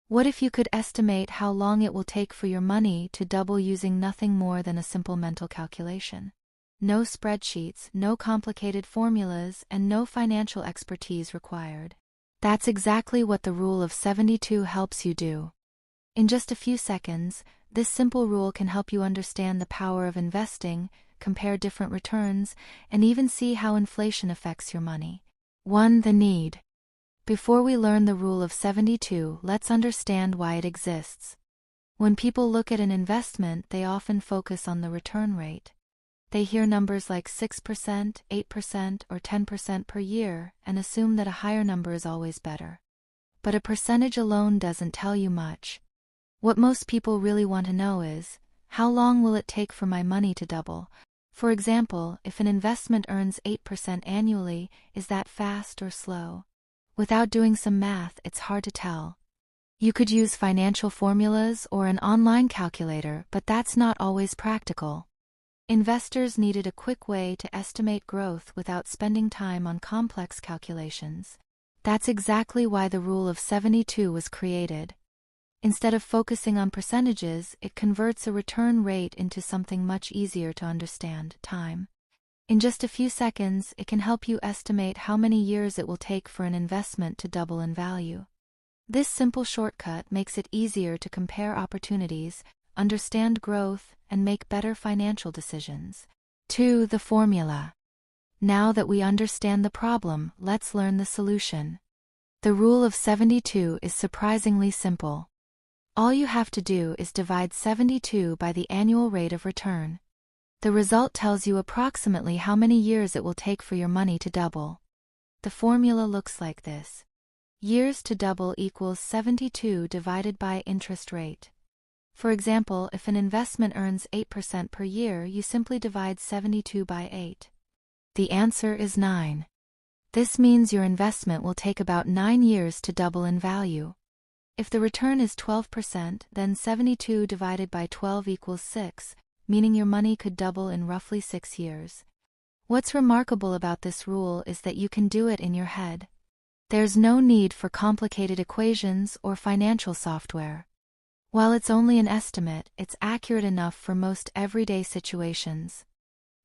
What if you could estimate how long it will take for your money to double using nothing more than a simple mental calculation? No spreadsheets, no complicated formulas, and no financial expertise required. That's exactly what the Rule of 72 helps you do. In just a few seconds, this simple rule can help you understand the power of investing, compare different returns, and even see how inflation affects your money. 1. The need. Before we learn the Rule of 72, let's understand why it exists. When people look at an investment, they often focus on the return rate. They hear numbers like 6%, 8%, or 10% per year and assume that a higher number is always better. But a percentage alone doesn't tell you much. What most people really want to know is, how long will it take for my money to double? For example, if an investment earns 8% annually, is that fast or slow? Without doing some math, it's hard to tell. You could use financial formulas or an online calculator, but that's not always practical. Investors needed a quick way to estimate growth without spending time on complex calculations. That's exactly why the Rule of 72 was created. Instead of focusing on percentages, it converts a return rate into something much easier to understand: time. In just a few seconds, it can help you estimate how many years it will take for an investment to double in value. This simple shortcut makes it easier to compare opportunities, understand growth, and make better financial decisions. 2. The formula. Now that we understand the problem, let's learn the solution. The Rule of 72 is surprisingly simple. All you have to do is divide 72 by the annual rate of return. The result tells you approximately how many years it will take for your money to double. The formula looks like this. Years to double equals 72 divided by interest rate. For example, if an investment earns 8% per year, you simply divide 72 by 8. The answer is 9. This means your investment will take about 9 years to double in value. If the return is 12%, then 72 divided by 12 equals 6, meaning your money could double in roughly 6 years. What's remarkable about this rule is that you can do it in your head. There's no need for complicated equations or financial software. While it's only an estimate, it's accurate enough for most everyday situations.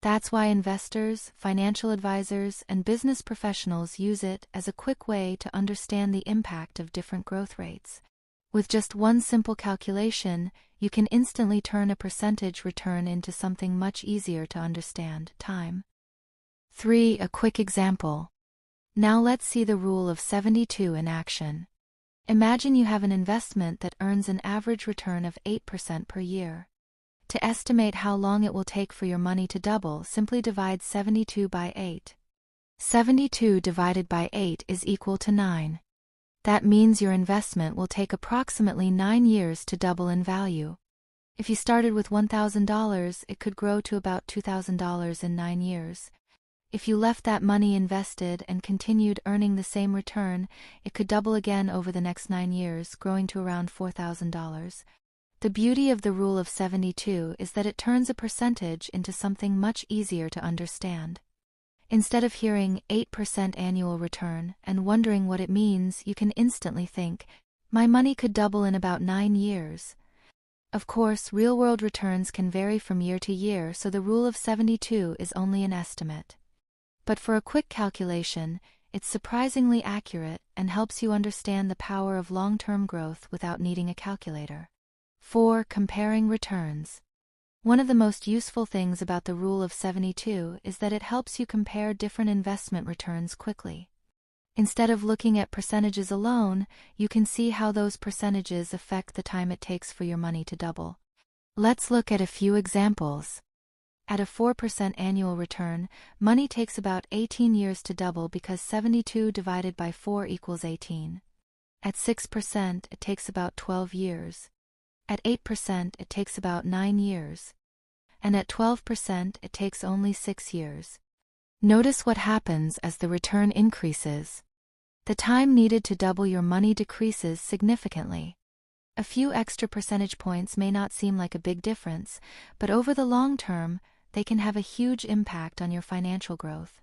That's why investors, financial advisors, and business professionals use it as a quick way to understand the impact of different growth rates. With just one simple calculation, you can instantly turn a percentage return into something much easier to understand: time. 3. A quick example. Now let's see the Rule of 72 in action. Imagine you have an investment that earns an average return of 8% per year. To estimate how long it will take for your money to double, simply divide 72 by 8. 72 divided by 8 is equal to 9. That means your investment will take approximately 9 years to double in value. If you started with $1,000, it could grow to about $2,000 in 9 years. If you left that money invested and continued earning the same return, it could double again over the next 9 years, growing to around $4,000. The beauty of the Rule of 72 is that it turns a percentage into something much easier to understand. Instead of hearing 8% annual return and wondering what it means, you can instantly think, my money could double in about 9 years. Of course, real-world returns can vary from year to year, so the Rule of 72 is only an estimate. But for a quick calculation, it's surprisingly accurate and helps you understand the power of long-term growth without needing a calculator. 4. Comparing returns. One of the most useful things about the Rule of 72 is that it helps you compare different investment returns quickly. Instead of looking at percentages alone, you can see how those percentages affect the time it takes for your money to double. Let's look at a few examples. At a 4% annual return, money takes about 18 years to double because 72 divided by 4 equals 18. At 6%, it takes about 12 years. At 8%, it takes about 9 years. And at 12%, it takes only 6 years. Notice what happens as the return increases. The time needed to double your money decreases significantly. A few extra percentage points may not seem like a big difference, but over the long term, they can have a huge impact on your financial growth.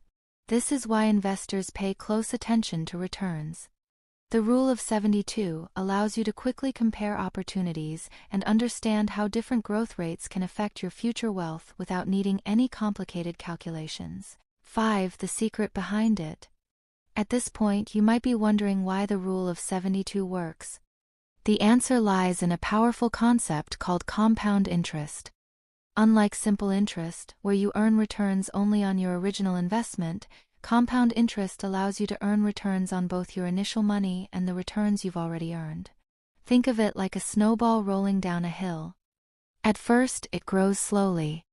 This is why investors pay close attention to returns. The Rule of 72 allows you to quickly compare opportunities and understand how different growth rates can affect your future wealth without needing any complicated calculations. 5. The secret behind it. At this point, you might be wondering why the Rule of 72 works. The answer lies in a powerful concept called compound interest. Unlike simple interest, where you earn returns only on your original investment, compound interest allows you to earn returns on both your initial money and the returns you've already earned. Think of it like a snowball rolling down a hill. At first, it grows slowly.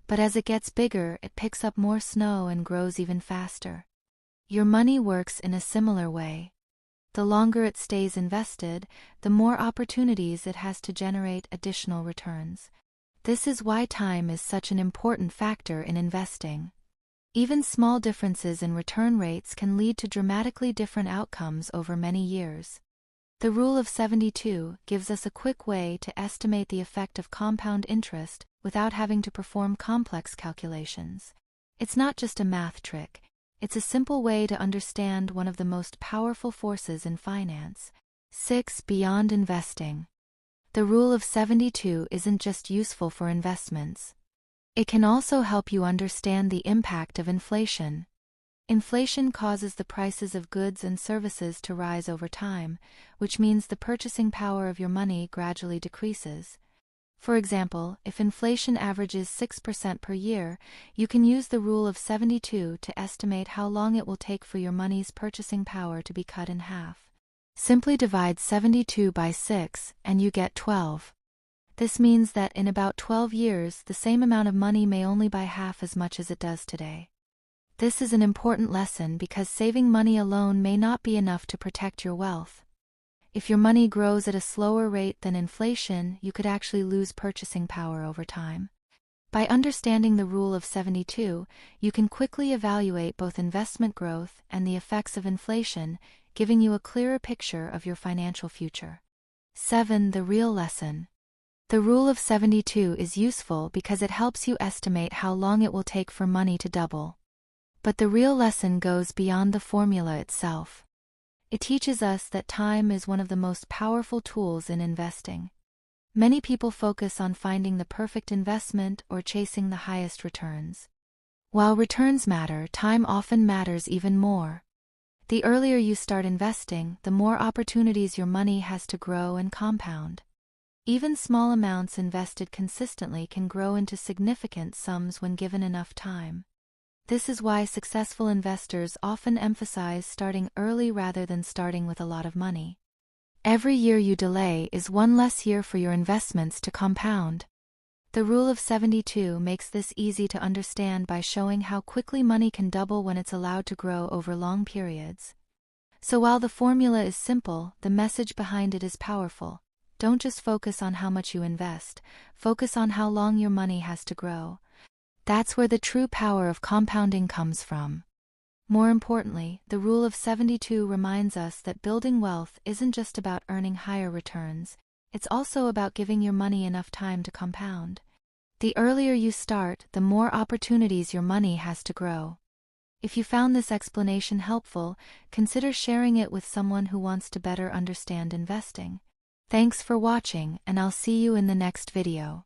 But as it gets bigger, it picks up more snow and grows even faster. Your money works in a similar way. The longer it stays invested, the more opportunities it has to generate additional returns. This is why time is such an important factor in investing. Even small differences in return rates can lead to dramatically different outcomes over many years. The Rule of 72 gives us a quick way to estimate the effect of compound interest without having to perform complex calculations. It's not just a math trick, it's a simple way to understand one of the most powerful forces in finance. 6. Beyond investing. The Rule of 72 isn't just useful for investments. It can also help you understand the impact of inflation. Inflation causes the prices of goods and services to rise over time, which means the purchasing power of your money gradually decreases. For example, if inflation averages 6% per year, you can use the Rule of 72 to estimate how long it will take for your money's purchasing power to be cut in half. Simply divide 72 by 6 and you get 12. This means that in about 12 years, the same amount of money may only buy half as much as it does today. This is an important lesson because saving money alone may not be enough to protect your wealth. If your money grows at a slower rate than inflation, you could actually lose purchasing power over time. By understanding the Rule of 72, you can quickly evaluate both investment growth and the effects of inflation, giving you a clearer picture of your financial future. 7. The real lesson. The Rule of 72 is useful because it helps you estimate how long it will take for money to double. But the real lesson goes beyond the formula itself. It teaches us that time is one of the most powerful tools in investing. Many people focus on finding the perfect investment or chasing the highest returns. While returns matter, time often matters even more. The earlier you start investing, the more opportunities your money has to grow and compound. Even small amounts invested consistently can grow into significant sums when given enough time. This is why successful investors often emphasize starting early rather than starting with a lot of money. Every year you delay is one less year for your investments to compound. The Rule of 72 makes this easy to understand by showing how quickly money can double when it's allowed to grow over long periods. So while the formula is simple, the message behind it is powerful. Don't just focus on how much you invest, focus on how long your money has to grow. That's where the true power of compounding comes from. More importantly, the Rule of 72 reminds us that building wealth isn't just about earning higher returns, it's also about giving your money enough time to compound. The earlier you start, the more opportunities your money has to grow. If you found this explanation helpful, consider sharing it with someone who wants to better understand investing. Thanks for watching, and I'll see you in the next video.